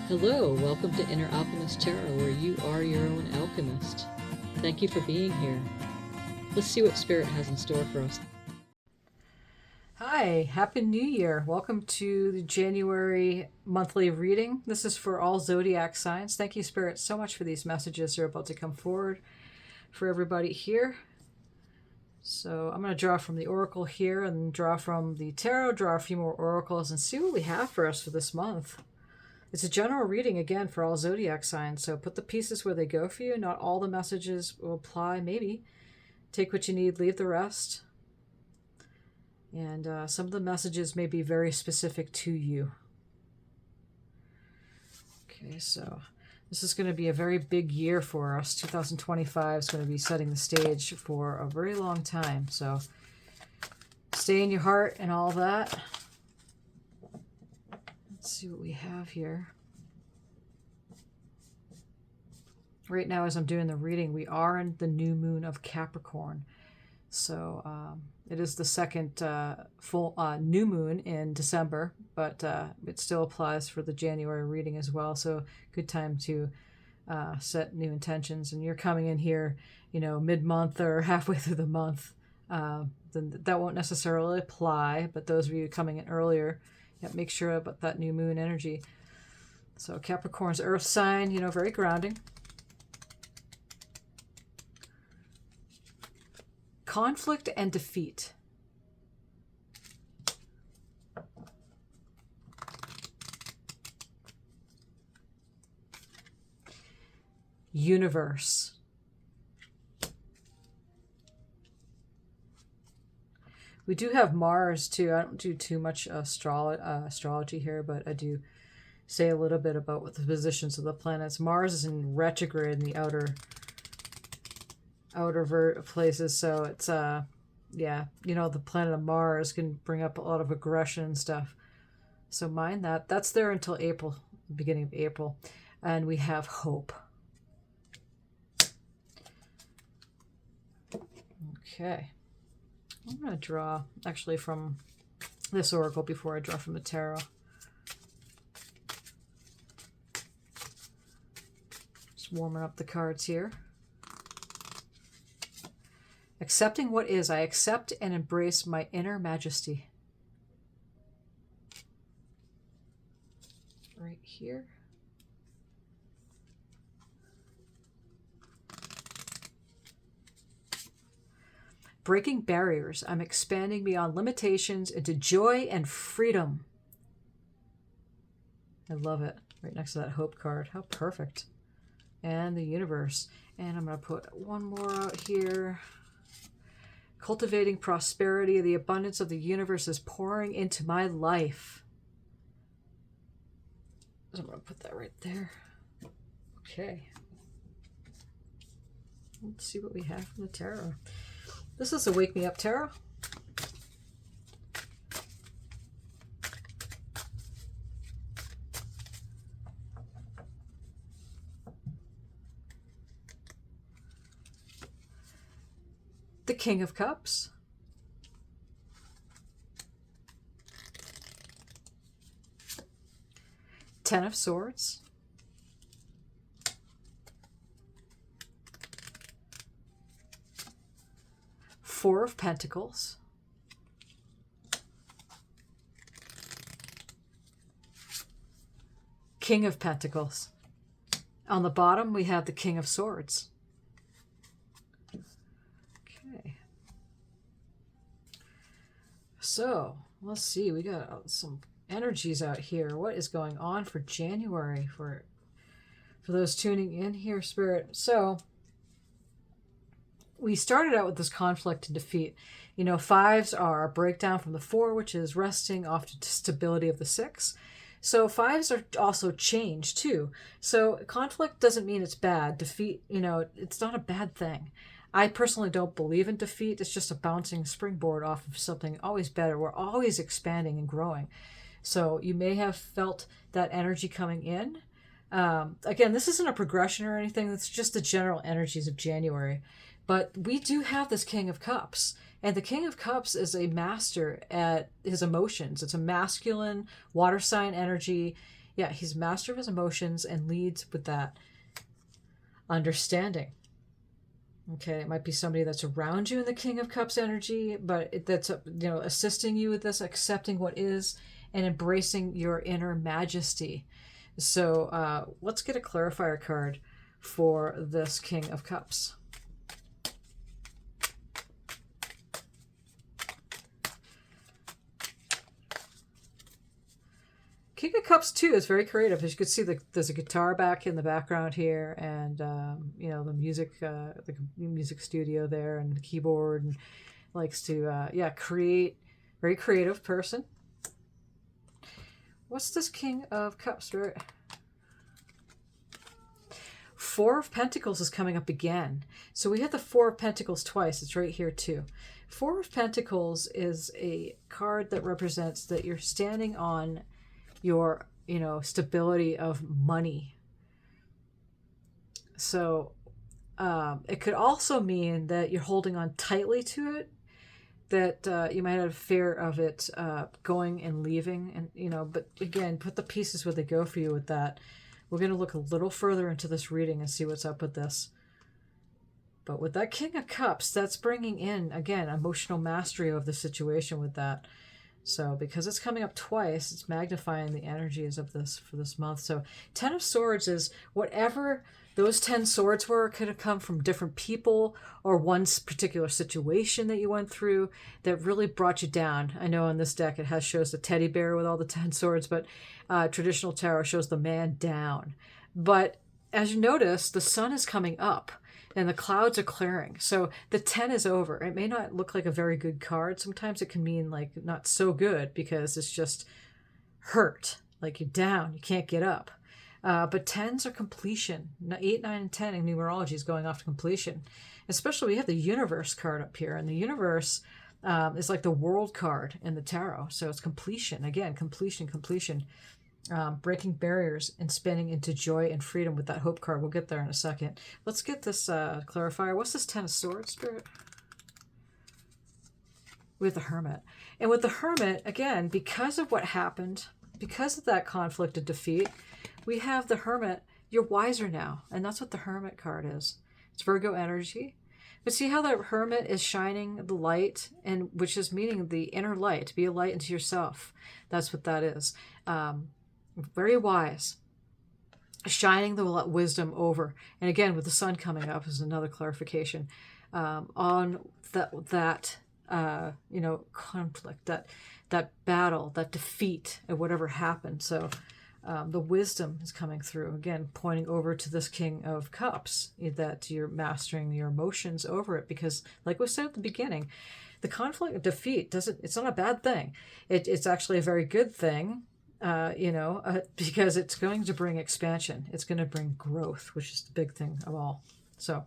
Hello, welcome to Inner Alchemist Tarot, where you are your own alchemist. Thank you for being here. Let's see what Spirit has in store for us. Hi, Happy New Year. Welcome to the January monthly reading. This is for all zodiac signs. Thank you, Spirit, so much for these messages that are about to come forward for everybody here. So I'm going to draw from the Oracle here and draw from the Tarot, draw a few more Oracles, and see what we have for us for this month. It's a general reading, again, for all zodiac signs, so put the pieces where they go for you. Not all the messages will apply, maybe. Take what you need, leave the rest. And some of the messages may be very specific to you. Okay, so this is going to be a very big year for us. 2025 is going to be setting the stage for a very long time. So stay in your heart and all that. Let's see what we have here. Right now, as I'm doing the reading, we are in the new moon of Capricorn. So it is the second full new moon in December, but it still applies for the January reading as well. So good time to set new intentions. And you're coming in here, mid-month or halfway through the month. Then that won't necessarily apply, but those of you coming in earlier, make sure about that new moon energy. So Capricorn's earth sign, very grounding. Conflict and defeat. Universe. We do have Mars too. I don't do too much astrology here, but I do say a little bit about what the positions of the planets. Mars is in retrograde in the outer places, so it's the planet of Mars can bring up a lot of aggression and stuff. So mind that. That's there until April, beginning of April, and we have hope. Okay. I'm going to draw, actually, from this oracle before I draw from the tarot. Just warming up the cards here. Accepting what is. I accept and embrace my inner majesty. Right here. Breaking barriers. I'm expanding beyond limitations into joy and freedom. I love it. Right next to that hope card. How perfect. And the universe. And I'm going to put one more out here. Cultivating prosperity. The abundance of the universe is pouring into my life. So I'm going to put that right there. Okay. Let's see what we have from the tarot. This is a Wake Me Up Tarot. The King of Cups. Ten of Swords. Four of Pentacles. King of Pentacles. On the bottom, we have the King of Swords. Okay. So, let's see. We got some energies out here. What is going on for January for those tuning in here, Spirit? So, we started out with this conflict and defeat. Fives are a breakdown from the four, which is resting off to stability of the six. So fives are also change too. So conflict doesn't mean it's bad. Defeat, it's not a bad thing. I personally don't believe in defeat. It's just a bouncing springboard off of something always better. We're always expanding and growing. So you may have felt that energy coming in. Again, this isn't a progression or anything. It's just the general energies of January. But we do have this King of Cups. And the King of Cups is a master at his emotions. It's a masculine water sign energy. Yeah, he's master of his emotions and leads with that understanding. Okay, it might be somebody that's around you in the King of Cups energy, but that's assisting you with this, accepting what is, and embracing your inner majesty. So let's get a clarifier card for this King of Cups. King of Cups too is very creative. As you can see, there's a guitar back in the background here, and the music studio there, and the keyboard, and likes to create. Very creative person. What's this King of Cups? Four of Pentacles is coming up again. So we had the Four of Pentacles twice. It's right here too. Four of Pentacles is a card that represents that you're standing on your stability of money. So it could also mean that you're holding on tightly to it, that you might have fear of it going and leaving, and but again, put the pieces where they go for you with that. We're going to look a little further into this reading and see what's up with this. But with that King of Cups, that's bringing in, again, emotional mastery of the situation with that. So because it's coming up twice, it's magnifying the energies of this for this month. So 10 of Swords is whatever those 10 swords were, could have come from different people or one particular situation that you went through that really brought you down. I know on this deck it shows the teddy bear with all the 10 swords, but traditional tarot shows the man down. But as you notice, the sun is coming up and the clouds are clearing. So the 10 is over. It may not look like a very good card. Sometimes it can mean like not so good because it's just hurt, like you're down, you can't get up. But 10s are completion. 8, 9, and 10 in numerology is going off to completion. Especially we have the universe card up here. And the universe is like the world card in the tarot. So it's completion. Again, completion. Breaking barriers and spinning into joy and freedom with that hope card. We'll get there in a second. Let's get this clarifier. What's this 10 of Swords, Spirit? With the Hermit. And with the Hermit, again, because of what happened, because of that conflict and defeat, we have the Hermit. You're wiser now. And that's what the Hermit card is. It's Virgo energy. But see how that Hermit is shining the light, and which is meaning the inner light, to be a light into yourself. That's what that is. Very wise. Shining the wisdom over. And again, with the sun coming up is another clarification on that conflict, that battle, that defeat, and whatever happened. So the wisdom is coming through, again, pointing over to this King of Cups, that you're mastering your emotions over it. Because like we said at the beginning, the conflict of defeat it's not a bad thing. It's actually a very good thing, because it's going to bring expansion. It's going to bring growth, which is the big thing of all. So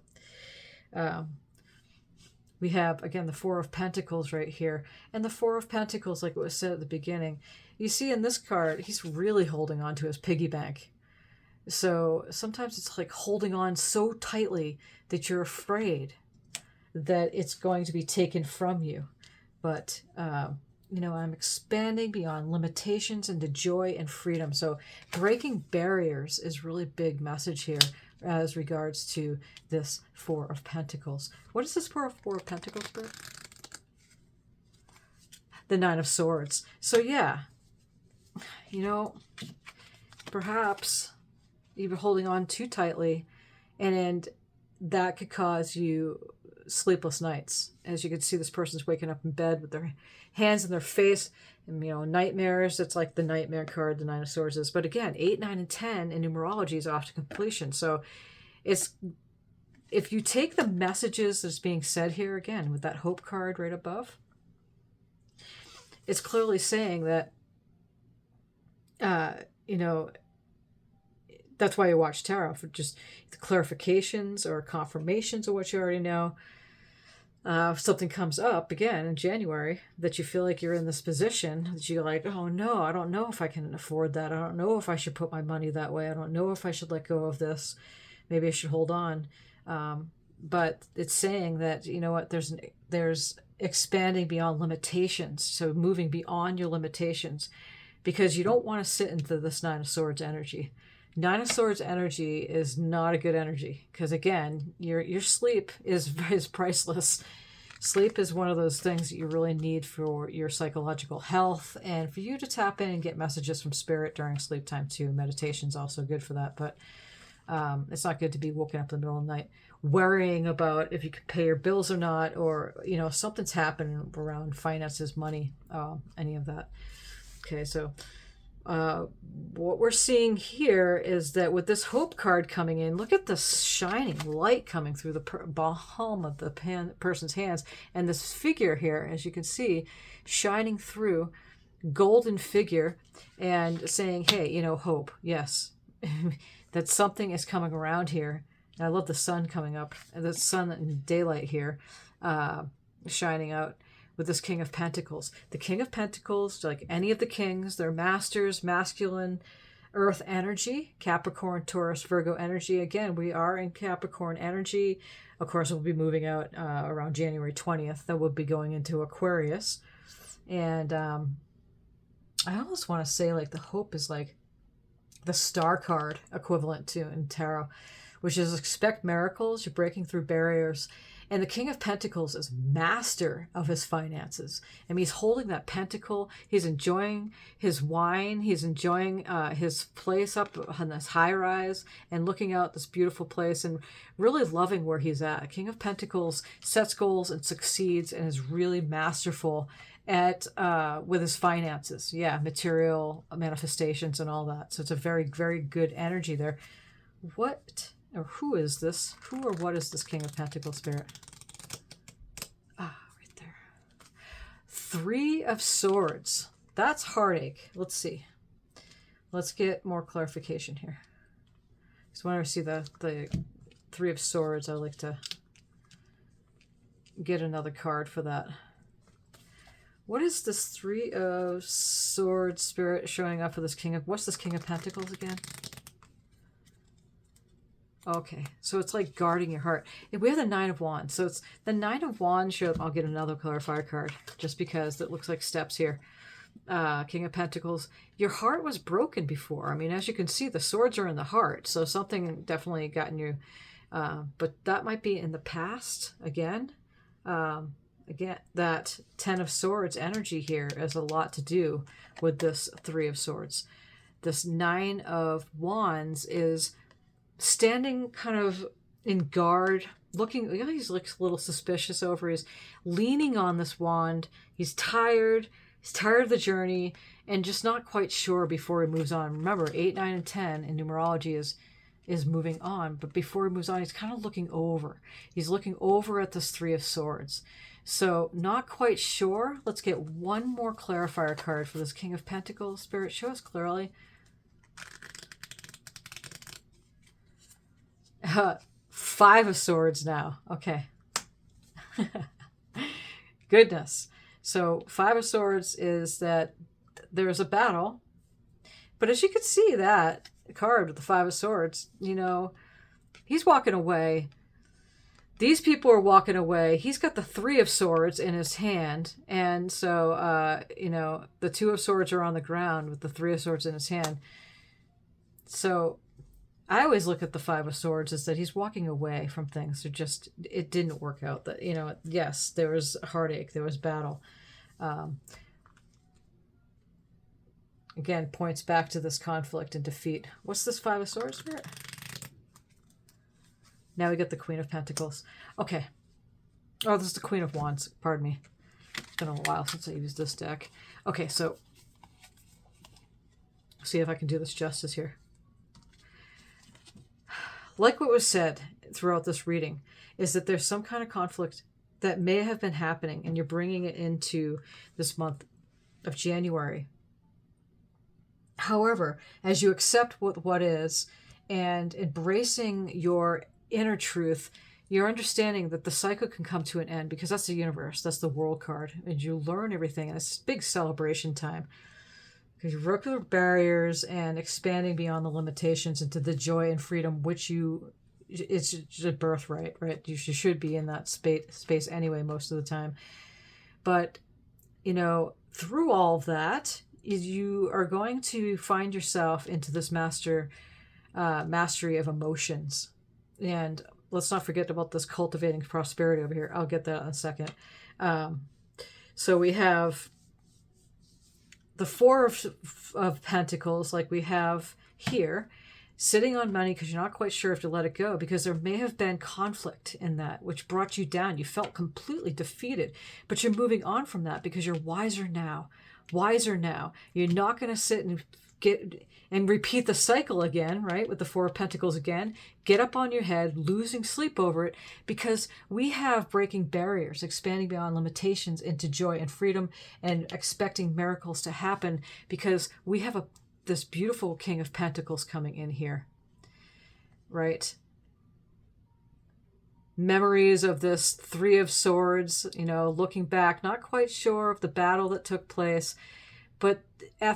we have, again, the Four of Pentacles right here. And the Four of Pentacles, like it was said at the beginning, you see in this card, he's really holding on to his piggy bank. So sometimes it's like holding on so tightly that you're afraid that it's going to be taken from you. But, I'm expanding beyond limitations into joy and freedom. So breaking barriers is really big message here as regards to this Four of Pentacles. What is this Four of Pentacles, Bert? The Nine of Swords. So yeah, perhaps you've been holding on too tightly, and that could cause you sleepless nights. As you can see, this person's waking up in bed with their hands in their face, and nightmares. It's like the nightmare card, the Nine of Swords is. But again, 8, 9, and 10 in numerology is off to completion. So it's, if you take the messages that's being said here, again, with that hope card right above, it's clearly saying that that's why you watch tarot, for just the clarifications or confirmations of what you already know. If something comes up again in January that you feel like you're in this position, that you're like, oh no, I don't know if I can afford that. I don't know if I should put my money that way. I don't know if I should let go of this. Maybe I should hold on. But it's saying that, there's expanding beyond limitations. So moving beyond your limitations. because you don't want to sit into this Nine of Swords energy. Nine of Swords energy is not a good energy because, again, your sleep is priceless. Sleep is one of those things that you really need for your psychological health and for you to tap in and get messages from spirit during sleep time too. Meditation's also good for that, but it's not good to be woken up in the middle of the night worrying about if you can pay your bills or not, or something's happening around finances, money, any of that. Okay, so what we're seeing here is that with this hope card coming in, look at the shining light coming through the palm of the person's hands, and this figure here, as you can see, shining through, golden figure, and saying, hey, hope, yes, that something is coming around here. And I love the sun coming up, and the sun and daylight here, shining out with this King of Pentacles. The King of Pentacles, like any of the kings, they're masters, masculine, earth energy, Capricorn, Taurus, Virgo energy. Again, we are in Capricorn energy. Of course, we'll be moving out around January 20th. Then we'll be going into Aquarius. And I almost want to say like the hope is like the star card equivalent to in tarot, which is expect miracles, you're breaking through barriers. And the King of Pentacles is master of his finances. I mean, he's holding that pentacle. He's enjoying his wine. He's enjoying his place up on this high rise and looking out this beautiful place and really loving where he's at. King of Pentacles sets goals and succeeds and is really masterful at with his finances. Yeah, material manifestations and all that. So it's a very, very good energy there. What or who is this? Who or what is this King of Pentacles spirit? Ah, right there. Three of Swords. That's heartache. Let's see. Let's get more clarification here. Because whenever I see the Three of Swords, I like to get another card for that. What is this Three of Swords spirit showing up for this King of... What's this King of Pentacles again? Okay, so it's like guarding your heart. If we have the Nine of Wands, so it's the Nine of Wands should... I'll get another clarifier card just because it looks like steps here. King of Pentacles. Your heart was broken before. I mean, as you can see, the swords are in the heart, so something definitely gotten you. But that might be in the past again. Again, that Ten of Swords energy here has a lot to do with this Three of Swords. This Nine of Wands is standing kind of in guard, looking, he's looks a little suspicious over, he's leaning on this wand. He's tired of the journey and just not quite sure before he moves on. Remember, 8, 9, and 10 in numerology is moving on, but before he moves on, he's kind of looking over. He's looking over at this Three of Swords. So not quite sure. Let's get one more clarifier card for this King of Pentacles. Spirit, show us clearly. Five of Swords now. Okay. Goodness. So Five of Swords is that there's a battle. But as you can see, that card with the Five of Swords, he's walking away. These people are walking away. He's got the Three of Swords in his hand. And so, the Two of Swords are on the ground with the Three of Swords in his hand. So I always look at the Five of Swords as that he's walking away from things. It didn't work out. That yes, there was heartache. There was battle. Again, points back to this conflict and defeat. What's this Five of Swords spirit? Now we get the Queen of Pentacles. Okay. Oh, this is the Queen of Wands. Pardon me. It's been a while since I used this deck. Okay, so see if I can do this justice here. Like what was said throughout this reading, is that there's some kind of conflict that may have been happening, and you're bringing it into this month of January. However, as you accept what is and embracing your inner truth, you're understanding that the cycle can come to an end, because that's the universe, that's the world card, and you learn everything, and it's big celebration time. Because you work through barriers and expanding beyond the limitations into the joy and freedom which it's a birthright, right? You should be in that space anyway most of the time. But, through all of that, you are going to find yourself into this mastery of emotions. And let's not forget about this cultivating prosperity over here. I'll get that in a second. So we have the Four of Pentacles, like we have here, sitting on money because you're not quite sure if to let it go, because there may have been conflict in that which brought you down. You felt completely defeated, but you're moving on from that because you're wiser now. Wiser now. You're not going to sit and repeat the cycle again, right? With the Four of Pentacles again. Get up on your head, losing sleep over it, because we have breaking barriers, expanding beyond limitations into joy and freedom, and expecting miracles to happen, because we have this beautiful King of Pentacles coming in here, right? Memories of this Three of Swords, looking back, not quite sure of the battle that took place, but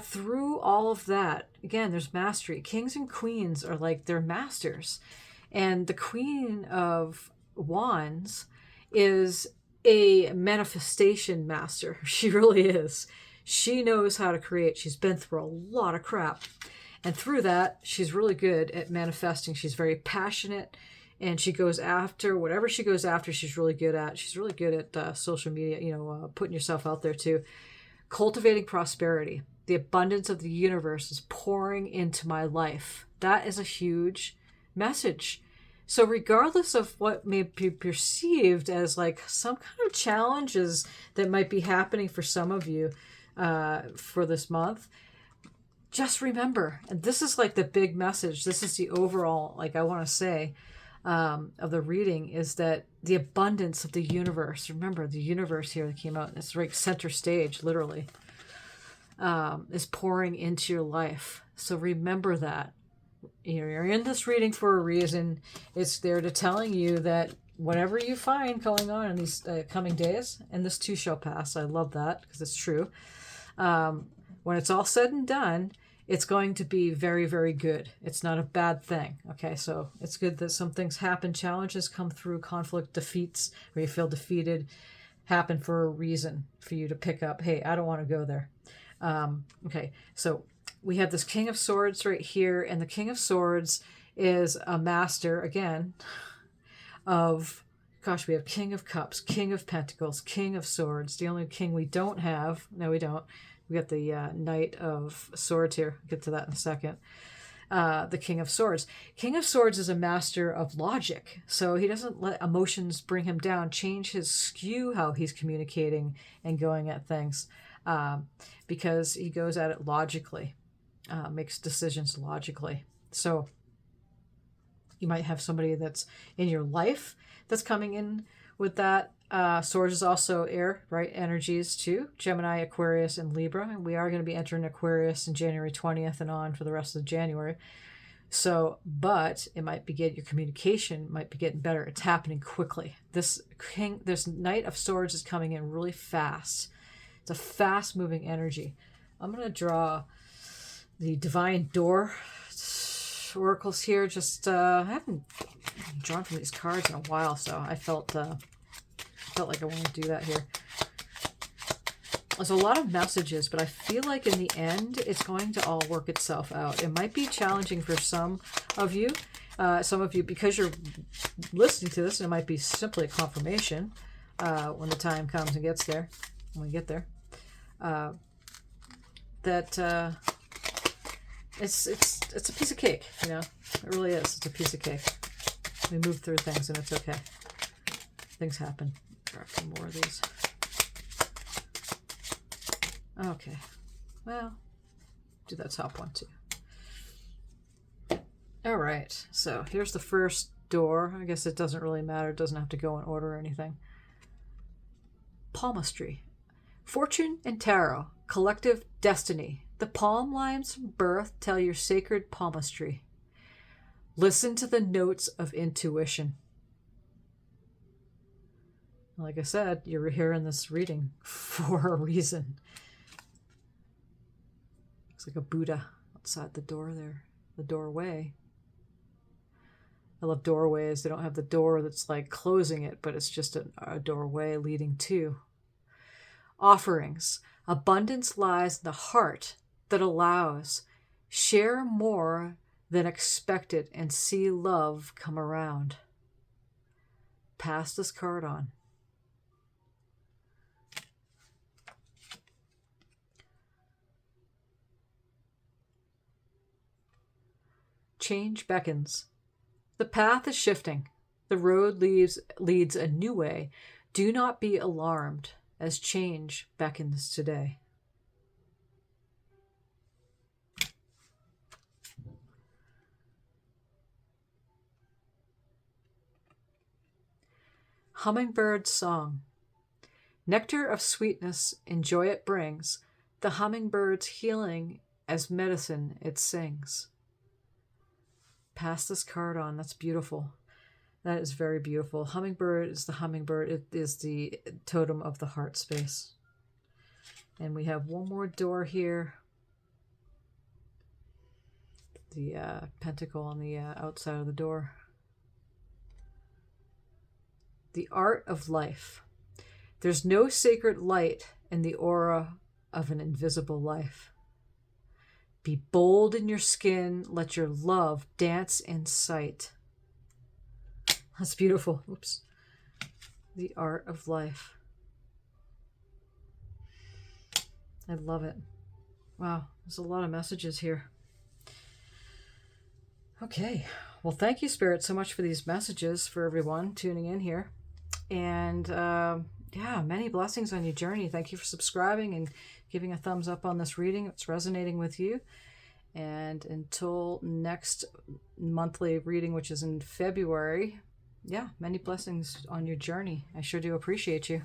through all of that, again, there's mastery. Kings and queens are like, they're masters. And the Queen of Wands is a manifestation master. She really is. She knows how to create. She's been through a lot of crap. And through that, she's really good at manifesting. She's very passionate, and she goes after whatever she goes after, she's really good at. She's really good at social media, putting yourself out there too. Cultivating prosperity. The abundance of the universe is pouring into my life. That is a huge message. So regardless of what may be perceived as like some kind of challenges that might be happening for some of you for this month, just remember, and this is like the big message, this is the overall, like I want to say, of the reading, is that the abundance of the universe, remember the universe here that came out, it's right center stage, literally, is pouring into your life. So remember that. You're in this reading for a reason. It's there to telling you that whatever you find going on in these coming days, and this too shall pass. I love that because it's true. When it's all said and done, it's going to be very, very good. It's not a bad thing. Okay, so it's good that some things happen. Challenges come through, conflict, defeats, where you feel defeated, happen for a reason for you to pick up, hey, I don't want to go there. Okay, so we have this King of Swords right here, and the King of Swords is a master, again, of, gosh, we have King of Cups, King of Pentacles, King of Swords. The only king we don't have, no, we don't. We got the Knight of Swords here. I'll get to that in a second. The King of Swords. King of Swords is a master of logic. So he doesn't let emotions bring him down, change his skew, how he's communicating and going at things, because he goes at it logically, makes decisions logically. So you might have somebody that's in your life that's coming in with that. Swords is also air, right? Energies too. Gemini, Aquarius, and Libra. And we are going to be entering Aquarius in January 20th and on for the rest of January. So, but it might be your communication might be getting better. It's happening quickly. This Knight of Swords is coming in really fast. It's a fast moving energy. I'm going to draw the Divine Door oracles here. Just, I haven't drawn from these cards in a while, so I felt like I want to do that here. There's a lot of messages, but I feel like in the end, it's going to all work itself out. It might be challenging for some of you, because you're listening to this, and it might be simply a confirmation when the time comes and gets there, when we get there, that it's a piece of cake, It really is. It's a piece of cake. We move through things, and it's okay. Things happen. Grab some more of these. Okay. Well, do that top one too. All right. So here's the first door. I guess it doesn't really matter. It doesn't have to go in order or anything. Palmistry. Fortune and tarot. Collective destiny. The palm lines from birth tell your sacred palmistry. Listen to the notes of intuition. Like I said, you're here in this reading for a reason. Looks like a Buddha outside the door there, the doorway. I love doorways. They don't have the door that's like closing it, but it's just a doorway leading to. Offerings. Abundance lies in the heart, that allows. Share more than expected and see love come around. Pass this card on. Change beckons. The path is shifting. The road leads a new way. Do not be alarmed as change beckons today. Hummingbird song. Nectar of sweetness and joy it brings. The hummingbird's healing as medicine it sings. Pass this card on. That's beautiful. That is very beautiful. Hummingbird is the hummingbird. It is the totem of the heart space. And we have one more door here. The pentacle on the outside of the door. The art of life. There's no sacred light in the aura of an invisible life. Be bold in your skin. Let your love dance in sight. That's beautiful. Oops. The art of life. I love it. Wow, there's a lot of messages here. Okay. Well, thank you, Spirit, so much for these messages, for everyone tuning in here. And yeah, many blessings on your journey. Thank you for subscribing and giving a thumbs up on this reading. It's resonating with you. And until next monthly reading, which is in February, yeah, many blessings on your journey. I sure do appreciate you.